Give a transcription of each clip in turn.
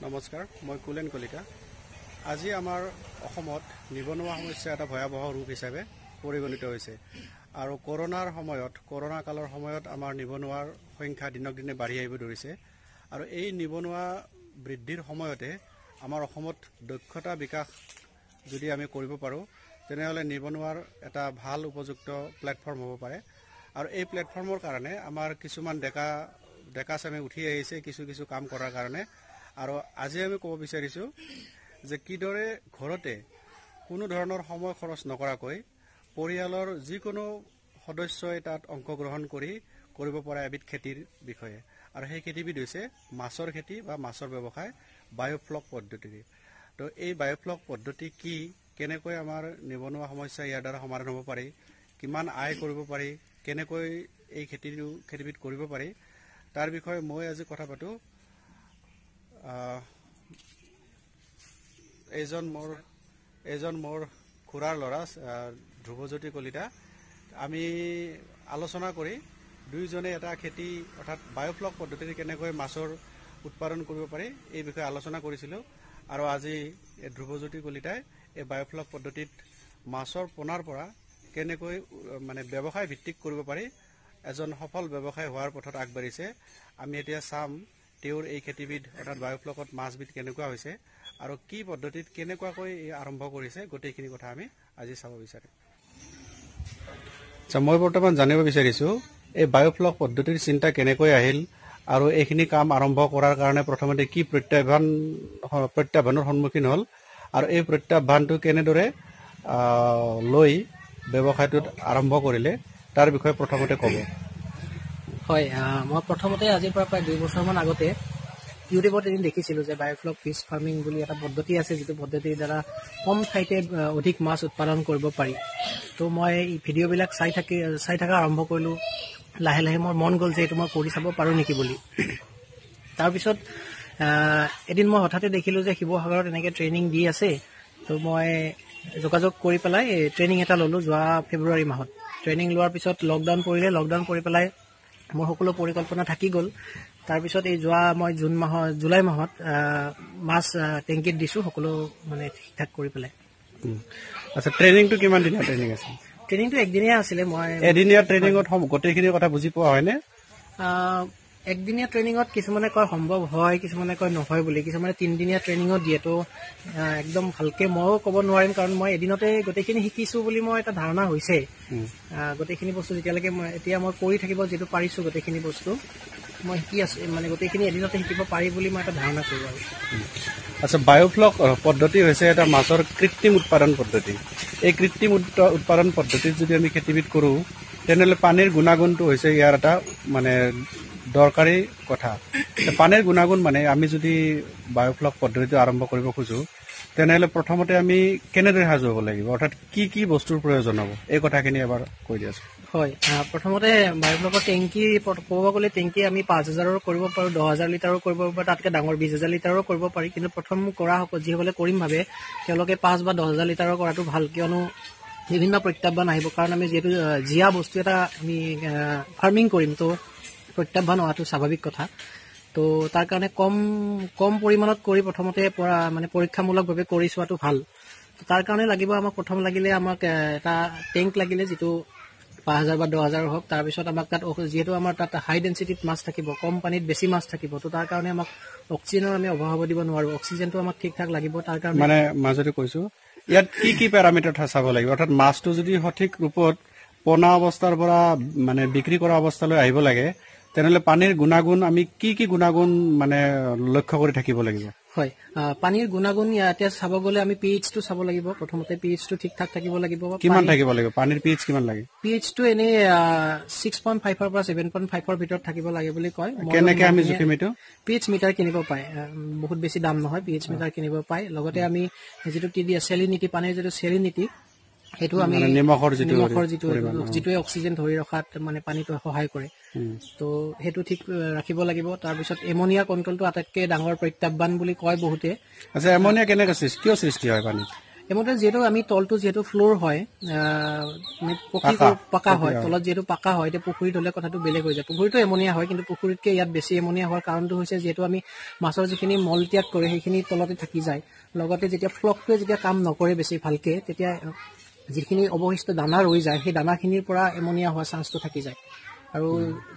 নমস্কাৰ, মই কুলেন কলিতা। আজি আমাৰ অসমত নিবনুৱা সমস্যা এটা ভয়াৱহ ৰূপ হিচাপে পৰিগণিত হৈছে আৰু কৰোনা কালৰ সময়ত আমাৰ নিবনুৱাৰ সংখ্যা দিনক দিনে বাঢ়ি আহিব ধৰিছে আৰু এই নিবনুৱা বৃদ্ধিৰ সময়তে আমাৰ অসমত দক্ষতা বিকাশ যদি আমি কৰিব পাৰোঁ তেনেহ'লে নিবনুৱাৰ এটা ভাল উপযুক্ত প্লেটফৰ্ম হ'ব পাৰে আৰু এই প্লেটফৰ্মৰ কাৰণে আমাৰ কিছুমান ডেকা চামে উঠি আহিছে কিছু কাম কৰাৰ কাৰণে। আৰু আজি আমি ক'ব বিচাৰিছোঁ যে কিদৰে ঘৰতে কোনো ধৰণৰ সময় খৰচ নকৰাকৈ পৰিয়ালৰ যিকোনো সদস্যই তাত অংশগ্ৰহণ কৰিব পৰা এবিধ খেতিৰ বিষয়ে আৰু সেই খেতিবিধ হৈছে মাছৰ খেতি বা মাছৰ ব্যৱসায় বায়োফ্লক পদ্ধতিৰে। তো এই বায়োফ্লক পদ্ধতি কি, কেনেকৈ আমাৰ নিবনুৱা সমস্যা ইয়াৰ দ্বাৰা সমাধান হ'ব পাৰি, কিমান আয় কৰিব পাৰি, কেনেকৈ এই খেতিবিধ কৰিব পাৰি তাৰ বিষয়ে মই আজি কথা পাতোঁ। এজন মোৰ খুৰাৰ ল'ৰা ধ্ৰুৱজ্যোতি কলিতা। আমি আলোচনা কৰি দুয়োজনে এটা খেতি অৰ্থাৎ বায়োফ্লক পদ্ধতিৰে কেনেকৈ মাছৰ উৎপাদন কৰিব পাৰি এই বিষয়ে আলোচনা কৰিছিলোঁ আৰু আজি ধ্ৰুৱজ্যোতি কলিতাই এই বায়োফ্লক পদ্ধতিত মাছৰ পোনাৰ পৰা কেনেকৈ ব্যৱসায় ভিত্তিক কৰিব পাৰি এজন সফল ব্যৱসায় হোৱাৰ পথত আগবাঢ়িছে। আমি এতিয়া চাম তেওঁৰ এই খেতিবিধ অৰ্থাৎ বায়োফ্লকত মাছবিধ কেনেকুৱা হৈছে আৰু কি পদ্ধতিত কেনেকুৱাকৈ আৰম্ভ কৰিছে গোটেইখিনি কথা আমি আজি চাব বিচাৰিম। আচ্ছা, মই বৰ্তমান জানিব বিচাৰিছোঁ এই বায়োফ্লক পদ্ধতিৰ চিন্তা কেনেকৈ আহিল আৰু এইখিনি কাম আৰম্ভ কৰাৰ কাৰণে প্ৰথমতে কি প্ৰত্যাহ্বানৰ সন্মুখীন হ'ল আৰু এই প্ৰত্যাহ্বানটো কেনেদৰে লৈ ব্যৱসায়টোত আৰম্ভ কৰিলে তাৰ বিষয়ে প্ৰথমতে ক'ব। হয়, মই প্ৰথমতে আজিৰ পৰা প্ৰায় 2 বছৰমান আগতে ইউটিউবত এদিন দেখিছিলোঁ যে বায়োফ্লক ফিছ ফাৰ্মিং বুলি এটা পদ্ধতি আছে, যিটো পদ্ধতিৰ দ্বাৰা কম ঠাইতে অধিক মাছ উৎপাদন কৰিব পাৰি। তো মই ভিডিঅ'বিলাক চাই থকা আৰম্ভ কৰিলোঁ। লাহে লাহে মোৰ মন গ'ল যে এইটো মই কৰি চাব পাৰোঁ নেকি বুলি। তাৰপিছত এদিন মই হঠাতে দেখিলোঁ যে শিৱসাগৰত এনেকৈ ট্ৰেইনিং দি আছে। তো মই যোগাযোগ কৰি পেলাই ট্ৰেইনিং এটা ল'লোঁ যোৱা ফেব্ৰুৱাৰী মাহত। ট্ৰেইনিং লোৱাৰ পিছত লকডাউন পৰি পেলাই মোৰ সকলো পৰিকল্পনা থাকি গ'ল। তাৰপিছত এই মই জুলাই মাহত মাছ টেংকিত দিছোঁ, সকলো ঠিক ঠাক কৰি পেলাই। আচ্ছা, ট্ৰেইনিংটো কিমান দিনীয়া ট্ৰেইনিং আছিল? ট্ৰেইনিংটো একদিনীয়া আছিলে। মই এদিনীয়া ট্ৰেইনিঙত গোটেইখিনি কথা বুজি পোৱা হয়নে? একদিনীয়া ট্ৰেইনিঙত কিছুমানে কয় সম্ভৱ হয়, কিছুমানে কয় নহয় বুলি, কিছুমানে 3 দিনীয়া ট্ৰেইনিঙত দিয়ে। তো একদম ভালকে ময়ো ক'ব নোৱাৰিম, কাৰণ মই এদিনতে গোটেইখিনি শিকিছোঁ বুলি মই এটা ধাৰণা হৈছে। গোটেইখিনি বস্তু যেতিয়ালৈকে এতিয়া মই কৰি থাকিব যিটো পাৰিছোঁ, গোটেইখিনি বস্তু মই শিকি আছোঁ, গোটেইখিনি এদিনতে শিকিব পাৰি বুলি মই এটা ধাৰণা কৰোঁ আৰু। আচ্ছা, বায়োফ্লক পদ্ধতি হৈছে এটা মাছৰ কৃত্ৰিম উৎপাদন পদ্ধতি। এই কৃত্ৰিম উৎপাদন পদ্ধতিত যদি আমি খেতিবিধ কৰোঁ তেনেহ'লে পানীৰ গুণাগুণটো হৈছে ইয়াৰ এটা দৰকাৰী কথা। পানীৰ গুণাগুণ আমি যদি বায়োফ্লক পদ্ধতিটো আৰম্ভ কৰিব খোজোঁ তেনেহ'লে প্ৰথমতে আমি কেনেদৰে সাজু হ'ব লাগিব, অৰ্থাৎ কি বস্তুৰ প্ৰয়োজন হ'ব, এই কথাখিনি এবাৰ কৈ দিয়াচোন। হয়, প্ৰথমতে বায়োফ্লকৰ টেংকি ক'ব গ'লে টেংকি আমি 5,000ৰো কৰিব পাৰোঁ, 10,000 লিটাৰো কৰিব পাৰোঁ, তাতকৈ ডাঙৰ 20,000 লিটাৰো কৰিব পাৰি। কিন্তু প্ৰথম যিসকলে কৰিম ভাবে তেওঁলোকে 5 বা 10,000 লিটাৰৰ কৰাটো ভাল, কিয়নো বিভিন্ন প্ৰত্যাহ্বান আহিব। কাৰণ আমি যিহেতু জীয়া বস্তু এটা আমি ফাৰ্মিং কৰিম, তো প্ৰত্যাহ্বান হোৱাটো স্বাভাৱিক কথা। তো তাৰ কাৰণে কম পৰিমাণত কৰি প্ৰথমতে পৰীক্ষামূলকভাৱে কৰি চোৱাটো ভাল। তাৰ কাৰণে প্ৰথম লাগিলে আমাক এটা টেংক লাগিলে, যিটো 5,000 বা 10,000 হওক। তাৰপিছত আমাক তাত যিহেতু আমাৰ তাত হাই ডেঞ্চিটিত মাছ থাকিব, কম পানীত বেছি মাছ থাকিব, তো তাৰ কাৰণে আমাক অক্সিজেনৰ আমি অভাৱ হ'ব দিব নোৱাৰোঁ। অক্সিজেনটো আমাক ঠিক ঠাক লাগিব। তাৰ কাৰণে মাজতে কৈছোঁ ইয়াত কি পেৰামিটাৰ চাব লাগিব, অৰ্থাৎ মাছটো যদি সঠিক ৰূপত পোনা অৱস্থাৰ পৰা বিক্ৰী কৰা অৱস্থালৈ আহিব লাগে তেনেহ'লে পানীৰ গুণাগুণ আমি কি গুণাগুণ লক্ষ্য কৰি থাকিব লাগিব? হয়, পানীৰ গুণাগুণ ইয়াতে চাব গ'লে আমি পিএইচটো চাব লাগিব। প্ৰথমতে পিএইচটো ঠিক ঠাক থাকিব লাগিব। কিমান থাকিব লাগিব? পানীৰ পিএইচ কিমান লাগে? পিএইচটো এনেই 6.5ৰ পৰা 7.5ৰ ভিতৰত থাকিব লাগে বুলি কয়। কেনেকে আমি জুখিম এইটো? পিএইচ মিটাৰ কিনিব পায়, বহুত বেছি দাম নহয়, পিএইচ মিটাৰ কিনিব পায়। লগতে আমি যিটো চেলিনিটি, পানীৰ যিটো চেলিনিটি, সেইটো আমি নিমখৰ যিটোৱে অক্সিজেন ধৰি ৰখাত পানীটো সহায় কৰে, তো সেইটো ঠিক ৰাখিব লাগিব। তাৰপিছত এমনিয়া কণ্ট্ৰলটো আটাইতকৈ ডাঙৰ প্ৰত্যাহ্বান বুলি কয় বহুতে। আচ্ছা, এমনিয়া কিয় সৃষ্টি হয় পানীত? এমতে যিহেতু আমি তলটো যিহেতু ফ্লোৰ হয় পাকা হয়, তলত যিহেতু পাকা হয়, এতিয়া পুখুৰীত হলে কথাটো বেলেগ হৈ যায়। পুখুৰীতো এমনিয়া হয়, কিন্তু পুখুৰীতকৈ ইয়াত বেছি এমনিয়া হোৱাৰ কাৰণটো হৈছে যিহেতু আমি মাছৰ যিখিনি মল ত্যাগ কৰে সেইখিনি তলতে থাকি যায়। লগতে যেতিয়া ফ্লকটোৱে যেতিয়া কাম নকৰে বেছি ভালকে, তেতিয়া যিখিনি অৱশিষ্ট দানা ৰৈ যায় সেই দানাখিনিৰ পৰা এমনিয়া হোৱাৰ চান্সটো থাকি যায়। আৰু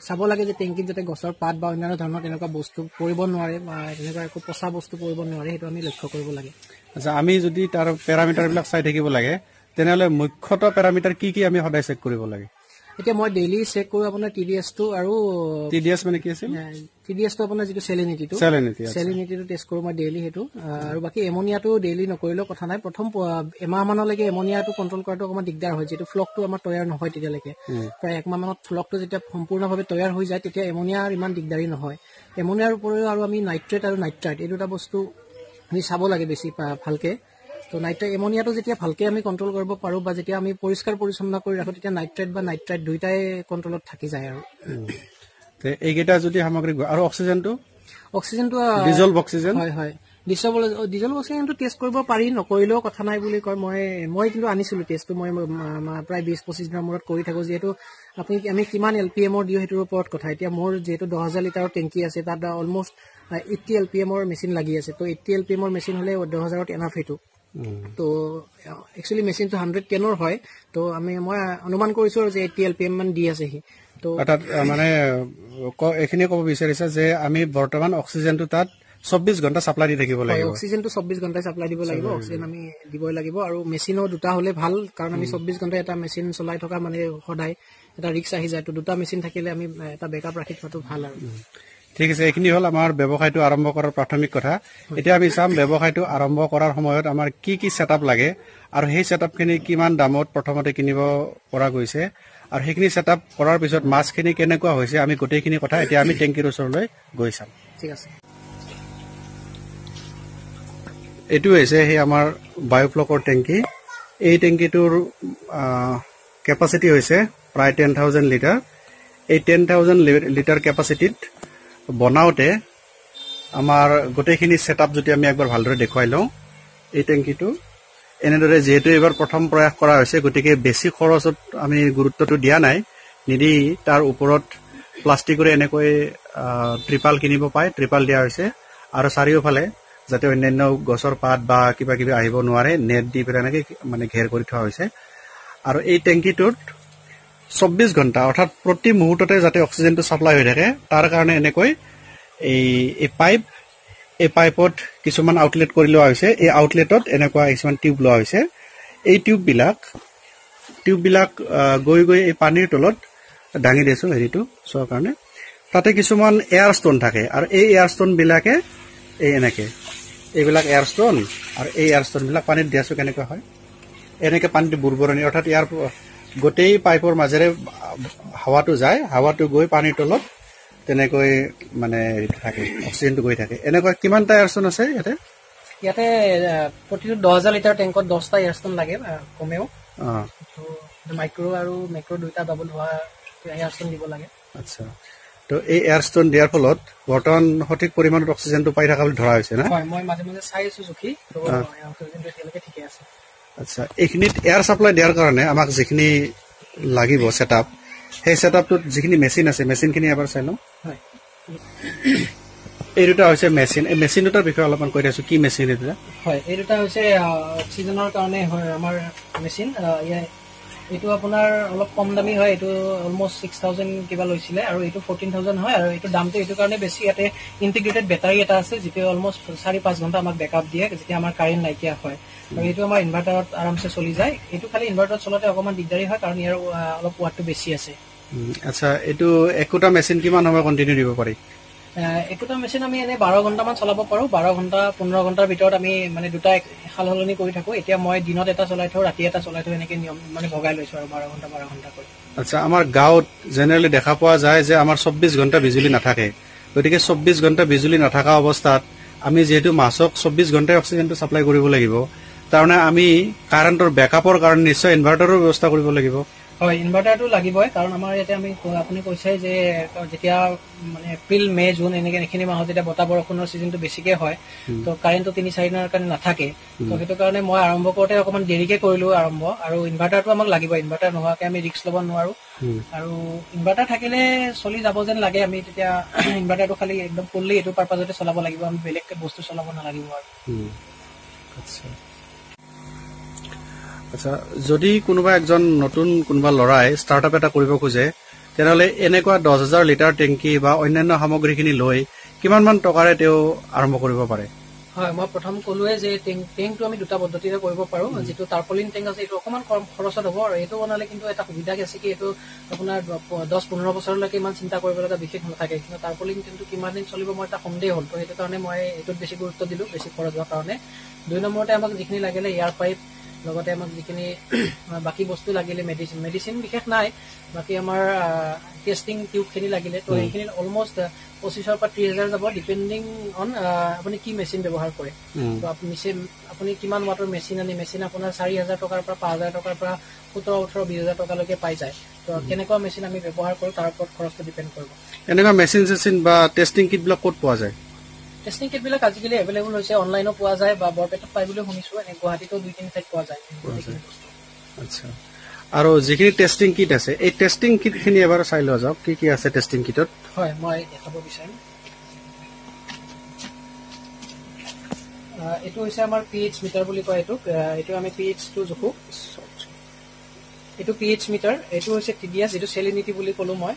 চাব লাগে যে টেংকিত যাতে গছৰ পাত বা অন্যান্য ধৰণৰ তেনেকুৱা বস্তু পৰিব নোৱাৰে বা তেনেকুৱা একো পচা বস্তু পৰিব নোৱাৰে, সেইটো আমি লক্ষ্য কৰিব লাগে। আচ্ছা, আমি যদি তাৰ পেৰামিটাৰবিলাক চাই থাকিব লাগে, তেনেহ'লে মুখ্যতঃ পেৰামিটাৰ কি কি আমি সদায় চেক কৰিব লাগে? এতিয়া মই ডেইলি চেক কৰোঁ আপোনাৰ TDS-টো আৰু TDS মানে কি আছিল? TDS-টো আপোনাৰ যিটো চেলিনিটিটো টেষ্ট কৰোঁ মই ডেইলি সেইটো। আৰু বাকী এমনিয়াটো ডেইলি নকৰিলেও কথা নাই। প্ৰথম এমাহমানলৈকে এমনিয়াটো কণ্ট্ৰল কৰাটো অকণমান দিগদাৰ হয়, যিহেতু ফ্লকটো আমাৰ তৈয়াৰ নহয় তেতিয়ালৈকে। প্ৰায় একমাহমানত ফ্লকটো যেতিয়া সম্পূৰ্ণভাৱে তৈয়াৰ হৈ যায় তেতিয়া এমনিয়াৰ ইমান দিগদাৰী নহয়। এমনিয়াৰ উপৰিও আৰু আমি নাইট্ৰেট আৰু নাইট্ৰাইট এই দুটা বস্তু আমি চাব লাগে বেছি ভালকে। তো এমনিয়াটো যেতিয়া ভালকে আমি কণ্ট্ৰল কৰিব পাৰোঁ বা যেতিয়া আমি পৰিষ্কাৰ পৰিচ্ছন্ন কৰি ৰাখোঁ, তেতিয়া নাইট্ৰেট বা নাইট্ৰাইট দুইটাই কণ্ট্ৰলত থাকি যায়। আৰু এইকেইটা যদি সামগ্ৰী আৰু অক্সিজেনটো ডিজলভ অক্সিজেন হয় ডিজলভ অক্সিজেনটো টেষ্ট কৰিব পাৰি, নকৰিলেও কথা নাই বুলি কয়। মই কিন্তু আনিছিলোঁ টেষ্টটো, মই প্ৰায় 20-25 দিনৰ মূৰত কৰি থাকোঁ। যিহেতু আমি কিমান LPM-ৰ দিওঁ সেইটোৰ ওপৰত কথা। এতিয়া মোৰ যিহেতু 10,000 লিটাৰৰ টেংকি আছে, তাত অলমষ্ট 80 LPM-ৰ মেচিন লাগি আছে। তো 80 LPM-ৰ মেচিন হ'লে 10,000-ত এনাফ সেইটো। তো একচুৱেলি মেচিনটো 100 কেনৰ হয়। তো মই অনুমান কৰিছোঁ যে 80 LPM মান দি আছে সি। তো মানে এইখিনি ক'ব বিচাৰিছে যে আমি বৰ্তমান অক্সিজেনটো তাত 24 ঘণ্টা ছাপ্লাই দি থাকিব লাগিব। অক্সিজেনটো 24 ঘণ্টাই ছাপ্লাই দিব লাগিব। অক্সিজেন আমি দিবই লাগিব। আৰু মেচিনো দুটা হ'লে ভাল, কাৰণ আমি 24 ঘণ্টা এটা মেচিন চলাই থকা মানে সদায় এটা ৰিক্স আহি যায়। তো দুটা মেচিন থাকিলে আমি এটা বেকআপ ৰাখি থোৱাটো ভাল। আৰু ঠিক আছে, এইখিনি হ'ল আমাৰ ব্যৱসায়টো আৰম্ভ কৰাৰ প্ৰাথমিক কথা। এতিয়া আমি চাম ব্যৱসায়টো আৰম্ভ কৰাৰ সময়ত আমাৰ কি কি ছেটআপ লাগে আৰু সেই ছেটআপখিনি কিমান দামত প্ৰথমতে কিনিব পৰা গৈছে, আৰু সেইখিনি ছেটআপ কৰাৰ পিছত মাছখিনি কেনেকুৱা হৈছে, আমি গোটেইখিনি কথা এতিয়া আমি টেংকিৰ ওচৰলৈ গৈ চাম। ঠিক আছে। এইটো হৈছে সেই আমাৰ বায়'ফ্লকৰ টেংকি। এই টেংকিটোৰ কেপাচিটি হৈছে প্ৰায় 10,000 লিটাৰ। এই 10,000 লিটাৰ কেপাচিটিত বনাওঁতে আমাৰ গোটেইখিনি ছেটআপ যদি আমি একবাৰ ভালদৰে দেখুৱাই লওঁ, এই টেংকিটো এনেদৰে যিহেতু এইবাৰ প্ৰথম প্ৰয়াস কৰা হৈছে, গতিকে বেছি খৰচত আমি গুৰুত্বটো দিয়া নাই, নিদি তাৰ ওপৰত প্লাষ্টিকৰে এনেকৈ ত্ৰিপাল কিনিব পায়, ত্ৰিপাল দিয়া হৈছে। আৰু চাৰিওফালে যাতে অন্যান্য গছৰ পাত বা কিবা কিবি আহিব নোৱাৰে, নেট দি পেলাই এনেকৈ মানে ঘেৰ কৰি থোৱা হৈছে। আৰু এই টেংকিটোত 24 ঘণ্টা অৰ্থাৎ প্ৰতি মুহূৰ্ততে যাতে অক্সিজেনটো ছাপ্লাই হৈ থাকে, তাৰ কাৰণে এনেকৈ এই পাইপত কিছুমান আউটলেট কৰি লোৱা হৈছে। এই আউটলেটত এনেকুৱা কিছুমান টিউব লোৱা হৈছে। এই টিউববিলাক গৈ গৈ এই পানীৰ তলত দাঙি দিছোঁ হেৰিটো চোৱাৰ কাৰণে। তাতে কিছুমান এয়াৰ ষ্ট'ন থাকে, আৰু এই এয়াৰ ষ্ট'নবিলাকে এনেকৈ এইবিলাক এয়াৰ ষ্ট'ন, আৰু এই এয়াৰ ষ্ট'নবিলাক পানীত দি আছোঁ কেনেকুৱা হয়, এনেকৈ পানীটো বুৰবুৰণি, অৰ্থাৎ ইয়াৰ গোটেই পাইপৰ মাজেৰে হাৱাটো যায়, হাৱাটো গৈ পানীৰ তলত তেনেকৈ মানে হেৰিটো থাকে, অক্সিজেনটো গৈ থাকে। এনেকুৱা কিমানটা এয়াৰ ষ্ট'ন আছে ইয়াতে প্ৰতিটো 10,000 লিটাৰ টেংকত 10টা এয়াৰ ষ্ট'ন লাগে কমেও। মাইক্ৰ' আৰু মেক্ৰ' দুইটা ডাবল হোৱা এয়াৰ ষ্ট'ন দিব লাগে। আচ্ছা, তো এই এয়াৰ ষ্ট'ন দিয়াৰ ফলত বৰ্তমান সঠিক পৰিমাণত অক্সিজেনটো পাই থকা বুলি ধৰা হৈছে না? হয়, মই মাজে মাজে চাই আছোঁ জুখি, অক্সিজেনটো এতিয়ালৈকে ঠিকে আছে। আচ্ছা, এইখিনিত এয়াৰ ছাপ্লাই দিয়াৰ কাৰণে আমাক যিখিনি লাগিব ছেটআপ, সেই ছেটআপটোত যিখিনি মেচিন আছে, মেচিনখিনি এবাৰ চাই লওঁ। এই দুটা হৈছে মেচিন। এই মেচিন দুটাৰ বিষয়ে অলপমান কৈ দিছোঁ, কি মেচিন এই দুটা? হয়, এই দুটা হৈছে অক্সিজেনৰ কাৰণে হয় আমাৰ মেচিন। এইটো আপোনাৰ অলপ কম দামী হয়, এইটো অলমষ্ট 6,000 কিবা লৈছিলে, আৰু এইটো 14,000 হয়। আৰু এইটো দামটো এইটো কাৰণে বেছি, ইয়াতে ইণ্টিগ্ৰেটেড বেটাৰী এটা আছে, যিটোৱে অলমষ্ট 4-5 ঘণ্টা আমাক বেকআপ দিয়ে যেতিয়া আমাৰ কাৰেণ্ট নাইকিয়া হয়। আৰু এইটো আমাৰ ইনভাৰ্টাৰত আৰামছে চলি যায়। এইটো খালি ইনভাৰ্টাৰত চলাতে অকণমান দিগদাৰী হয়, কাৰণ ইয়াৰ অলপ ৱাটটো বেছি আছে। আচ্ছা, এইটো একোটা মেচিন কিমান সময় কণ্টিনিউ দিব পাৰি? একোটা মেচিন আমি এনেই 12 ঘণ্টামান চলাব পাৰোঁ। 12 ঘণ্টা 15 ঘণ্টাৰ ভিতৰত আমি মানে দুটা সালসলনি কৰি থাকোঁ। এতিয়া মই দিনত এটা চলাই থওঁ, ৰাতি এটা চলাই থওঁ, এনেকৈ নিয়ম মানে ভগাই লৈছোঁ আৰু 12 ঘণ্টা কৰি। আচ্ছা, আমাৰ গাঁৱত জেনেৰেলি দেখা পোৱা যায় যে আমাৰ 24 ঘণ্টা বিজুলী নাথাকে। গতিকে 24 ঘণ্টা বিজুলী নাথাকা অৱস্থাত আমি যিহেতু মাছক 24 ঘণ্টাই অক্সিজেনটো ছাপ্লাই কৰিব লাগিব, তাৰমানে আমি কাৰেণ্টৰ বেকআপৰ কাৰণে নিশ্চয় ইনভাৰ্টাৰৰ ব্যৱস্থা কৰিব লাগিব। হয়, ইনভাৰ্টাৰটো লাগিবই, কাৰণ আমাৰ ইয়াতে আপুনি কৈছে যে যেতিয়া মানে এপ্ৰিল মে জুন এনেকে এইখিনি মাহত যেতিয়া বতাহ বৰষুণৰ ছিজনটো বেছিকে হয়, তো কাৰেণ্টটো 3-4 দিনৰ কাৰণে নাথাকে। তো সেইটো কাৰণে মই আৰম্ভ কৰোঁতে অকণমান দেৰিকে কৰিলো আৰম্ভ, আৰু ইনভাৰ্টাৰটো আমাক লাগিব। ইনভাৰ্টাৰ নোহোৱাকে আমি ৰিস্ক ল'ব নোৱাৰো, আৰু ইনভাৰ্টাৰ থাকিলে চলি যাব যেন লাগে। আমি তেতিয়া ইনভাৰ্টাৰটো খালি একদম ফুললি এইটো পাৰপাজতে চলাব লাগিব, আমি বেলেগকে বস্তু চলাব নালাগিব আৰু। আচ্ছা, যদি কোনোবা একজন নতুন কোনোবা ল'ৰাই ষ্টাৰ্টআপ এটা কৰিব খোজে, তেনেহ'লে এনেকুৱা 10,000 লিটাৰ টেংকি বা অন্যান্য সামগ্ৰীখিনি লৈ কিমান মান টকাৰে তেওঁ আৰম্ভ কৰিব পাৰে? হয়, মই প্ৰথম ক'লোৱে যে টেংকটো আমি দুটা পদ্ধতিৰে কৰিব পাৰো। যিটো টাৰ্পলিন টেংক আছে এইটো অকণমান কম খৰচত হ'ব, আৰু এইটো বনালে কিন্তু এটা সুবিধা আছে কি এইটো আপোনাৰ 10-15 বছৰলৈকে ইমান চিন্তা কৰিব লগা বিশেষ নাথাকে। কিন্তু টাৰ্পলিন টেংকটো কিমান দিন চলিব মোৰ এটা সন্দেহ হ'ল, তো সেইটো কাৰণে মই এইটোত বেছি গুৰুত্ব দিলোঁ, বেছি খৰচ হোৱাৰ কাৰণে। 2 নম্বৰতে আমাক যিখিনি লাগিলে এয়াৰ পাইপ, লগতে আমাক যিখিনি বাকী বস্তু লাগিলে মেডিচিন বিশেষ নাই, বাকী আমাৰ টেষ্টিং টিউবখিনি লাগিলে। তো সেইখিনি অলমষ্ট 25,000 পৰা 30,000 যাব, ডিপেণ্ডিং অন আপুনি কি মেচিন ব্যৱহাৰ কৰে। তো আপুনি কিমান ৱাটৰ মেচিন আপোনাৰ 4,000 টকাৰ পৰা 5,000 টকাৰ পৰা 17-18-20,000 টকালৈকে পাই যায়। তো কেনেকুৱা মেচিন আমি ব্যৱহাৰ কৰোঁ তাৰ ওপৰত খৰচটো ডিপেণ্ড কৰিব। এনেকুৱা মেচিন বা টেষ্টিং কিটবিলাক ক'ত পোৱা যায়? টেষ্টিং কিটবিলাক আজিকালি এভেইলেবল হৈছে, অনলাইনো পোৱা যায় বা বৰপেটাত পাই বুলি শুনিছোঁ। এনে গুৱাহাটীতো 2-3 ঠাইত পোৱা যায়। আচ্ছা, আৰু যিখিনি টেষ্টিং কিট আছে, এই টেষ্টিং কিটখিনি এবাৰ চাই লোৱা যাওক, কি কি আছে টেষ্টিং কিটত। হয়, মই দেখাব বিচাৰিম। এইটো হৈছে আমাৰ PH মিটাৰ বুলি কয় এইটোক। এইটো আমি PH-টো জোখো। এইটো PH মিটাৰ। এইটো হৈছে TDS, এইটো চেলিনিটি বুলি ক'লো মই।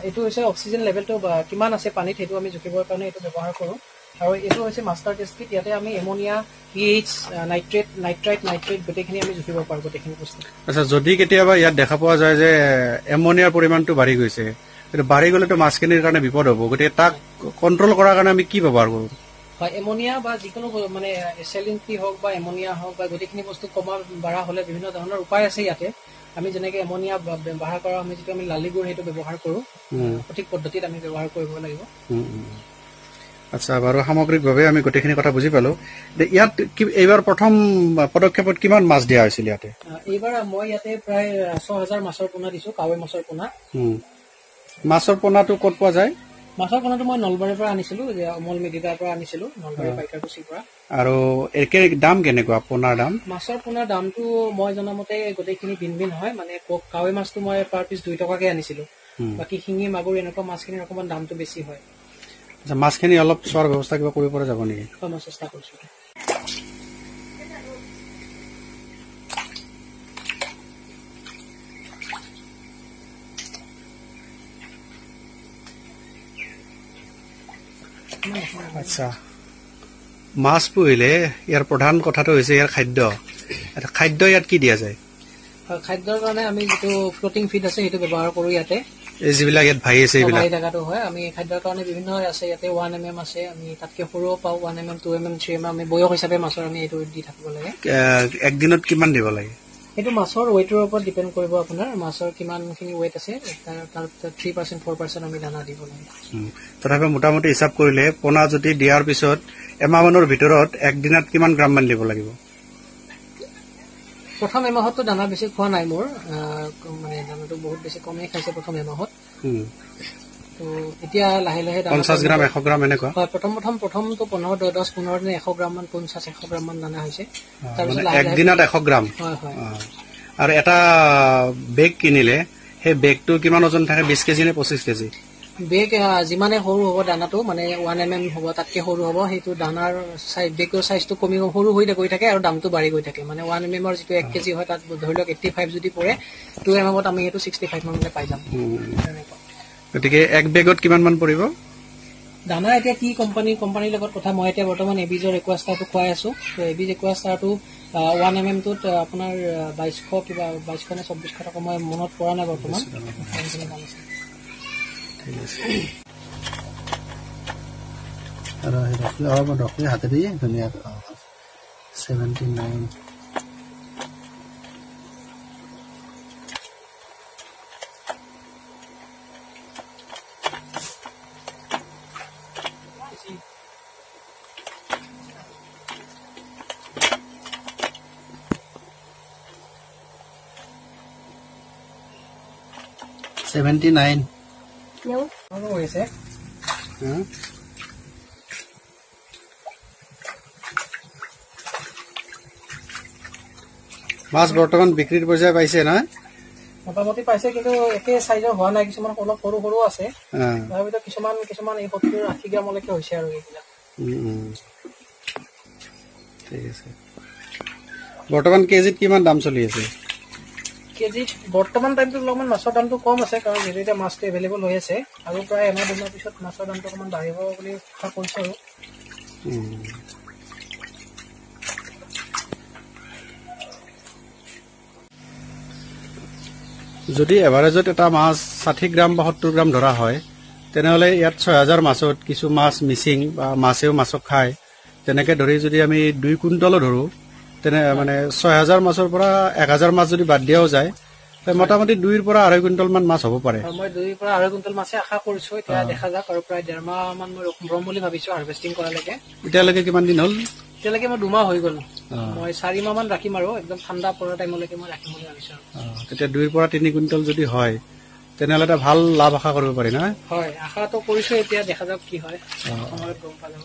এইটো হৈছে অক্সিজেন লেভেলটো কিমান আছে পানীত, সেইটো আমি জুখিবৰ কাৰণে এইটো ব্যৱহাৰ কৰোঁ। আৰু এইটো হৈছে মাষ্টাৰ টেষ্ট কিট। ইয়াতে আমি এমনিয়া, PH, নাইট্ৰাইট গোটেইখিনি আমি জুখিব পাৰোঁ, গোটেইখিনি বস্তু। আচ্ছা, যদি কেতিয়াবা ইয়াত দেখা পোৱা যায় যে এমনিয়াৰ পৰিমাণটো বাঢ়ি গৈছে, কিন্তু বাঢ়ি গ'লেতো মাছখিনিৰ কাৰণে বিপদ হ'ব, গতিকে তাক কণ্ট্ৰল কৰাৰ কাৰণে আমি কি ব্যৱহাৰ কৰোঁ? হয়, এমনিয়া বা যিকোনো মানে চেলিনিটি হওক বা এমনিয়া হওক বা গোটেইখিনি বস্তু কমা বাঢ়া হ'লে বিভিন্ন ধৰণৰ উপায় আছে ইয়াতে। আমি যেনেকৈ এমনিয়া ব্যৱহাৰ কৰা, যিটো আমি লালিগুৰ সেইটো ব্যৱহাৰ কৰোঁ, সঠিক পদ্ধতিত আমি ব্যৱহাৰ কৰিব লাগিব। আচ্ছা, বাৰু সামগ্ৰিকভাৱে আমি গোটেইখিনি কথা বুজি পালোঁ। ইয়াত এইবাৰ প্ৰথম পদক্ষেপত কিমান মাছ দিয়া হৈছিল ইয়াতে? এইবাৰ মই ইয়াতে প্ৰায় 6,000 মাছৰ পোনা দিছোঁ, কাৱৈ মাছৰ পোনা। মাছৰ পোনাটো ক'ত পোৱা যায়? মাছৰ পোনাটো মই নলবাৰীৰ পৰা আনিছিলোঁ, অমল মেডিকাৰ পৰা আনিছিলোঁ, নলবাৰী পাইকাৰকুচিৰ পৰা। আৰু দাম কেনেকুৱা পোনাৰ দাম? মাছৰ পোনাৰ দামটো মই জনামতে গোটেইখিনি ভিন হয়। মানে কাৱৈ মাছটো মই পাৰ পিছ 2 টকাকে আনিছিলোঁ, বাকী শিঙি মাগুৰ এনেকুৱা মাছখিনিৰ অকণমান দামটো বেছি হয়। আচ্ছা, মাছখিনি অলপ চোৱাৰ ব্যৱস্থা কিবা কৰিব পৰা যাব নেকি? হয়, মই চেষ্টা কৰিছোঁ। আচ্ছা, মাছ পুহিলে ইয়াৰ প্ৰধান কথাটো হৈছে ইয়াৰ খাদ্য। খাদ্য ইয়াত কি দিয়া যায়? খাদ্যৰ কাৰণে আমি যিটো ফ্লোটিং ফিড আছে সেইটো ব্যৱহাৰ কৰোঁ ইয়াতে। এই যিবিলাক ইয়াত ভাহি আছে এইবিলাক জেগাটো হয়, আমি খাদ্যৰ কাৰণে বিভিন্ন আছে ইয়াতে। 1 mm আছে, আমি তাতকৈ সৰুও পাওঁ, 1 mm, 2 mm, 3 mm। আমি বয়স হিচাপে মাছৰ আমি এইটো দি থাকিব লাগে। একদিনত কিমান দিব লাগে? সেইটো মাছৰ ৱেইটৰ ওপৰত ডিপেণ্ড কৰিব। আপোনাৰ মাছৰ কিমানখিনি ৱেইট আছে তাৰ 3% 4% আমি দানা দিব লাগে। তথাপি মোটামুটি হিচাপ কৰিলে পোনা যদি দিয়াৰ পিছত এমাহমানৰ ভিতৰত একদিনত কিমান গ্ৰাম মান দিব লাগিব? প্ৰথম এমাহততো দানা বেছি খোৱা নাই মোৰ, মানে দানাটো বহুত বেছি কমেই খাইছে প্ৰথম এমাহত। তো এতিয়া লাহে লাহে 50 গ্ৰাম 100 গ্ৰাম এনেকুৱা? হয়, প্ৰথমটো 10-15 দিন 100 গ্ৰাম মান, 50-100 গ্ৰাম মান দানা হৈছে। তাৰপিছত একদিনত 100 গ্ৰাম? হয় হয়। আৰু এটা বেগ কিনিলে সেই বেগটো কিমান ওজন থাকে? 20 কেজি নে 25 কেজি? বেগ যিমানে সৰু হ'ব দানাটো, মানে 1 mm হ'ব, তাতকৈ সৰু হ'ব, সেইটো দানাৰ বেগৰ চাইজটো কমি সৰু হৈ গৈ থাকে আৰু দামটো বাঢ়ি গৈ থাকে। মানে 1 mm যিটো 1 কেজি হয়, তাত ধৰি লওক 85 যদি পৰে, 2 mm আমি সেইটো 65 মানলৈ পাই যাম। গতিকে এক বেগত কিমান মান পৰিব দানা? এতিয়া কি কোম্পানীৰ লগত কথা। মই এতিয়া বৰ্তমান এবিজৰ একুৱাষ্টাৰটো খুৱাই আছোঁ। তো এবিজ একুৱাষ্টাৰটো 1 mm টোত আপোনাৰ 2200 কিবা 2200 নে 2400 টকা, মই মনত পৰা নাই বৰ্তমান। হাতে দিয়ে ধুনীয়া 79। 79 হৈছে মাছ বৰ্তমান বিক্ৰীৰ পৰ্যায় পাইছে নহয় মোটামুটি পাইছে কিন্তু একে চাইজৰ হোৱা নাই কিছুমান অলপ সৰু সৰু আছে তাৰ ভিতৰত কিছুমান এই 70-80 গ্ৰামলৈকে হৈছে আৰু এইবিলাক ঠিক আছে বৰ্তমান কেজিত কিমান দাম চলি আছে কেজিত বৰ্তমান টাইমটো অলপমান মাছৰ দামটো কম আছে কাৰণ যিহেতু এতিয়া মাছটো এভেইলেবল হৈ আছে আৰু প্ৰায় এমাহ দুমাহ পিছত মাছৰ দামটো অকণমান বাঢ়িব বুলি আশা কৰিছোঁ আৰু যদি এভাৰেজত এটা মাছ 60 গ্ৰাম বা 70 গ্ৰাম ধৰা হয় তেনেহ'লে ইয়াত 6000 মাছত কিছু মাছ মিচিং বা মাছেও মাছক খায় তেনেকৈ ধৰি যদি আমি 2 কুইণ্টলো ধৰোঁ তেনে মানে 6000 মাছৰ পৰা 1000 মাছ যদি বাদ দিয়াও যায় মোটামুটি 2 পৰা 2.5 কুইণ্টল মান মাছ হ'ব পাৰে মই 2 পৰা 2.5 কুইণ্টল মাছে আশা কৰিছোঁ এতিয়া দেখা যাওক আৰু প্ৰায় 1.5 মাহ মান মই ৰ'ম বুলি ভাবিছোঁ হাৰ্ভেষ্টিং কৰালৈকে এতিয়ালৈকে কিমান দিন হ'ল এতিয়ালৈকে মই 2 মাহ হৈ গ'ল মই 4 মাহ মান ৰাখিম আৰু একদম ঠাণ্ডা পৰা টাইমলৈকে মই ৰাখিম বুলি ভাবিছোঁ তেতিয়া 2 পৰা 3 কুইণ্টল যদি হয় তেনেহ'লে এটা ভাল লাভ আশা কৰিব পাৰি নহয় হয় আশাটো কৰিছোঁ এতিয়া দেখা যাওক কি হয় সময়ত গম পালে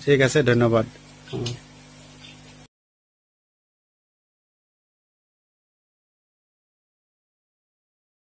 ঠিক আছে ধন্যবাদ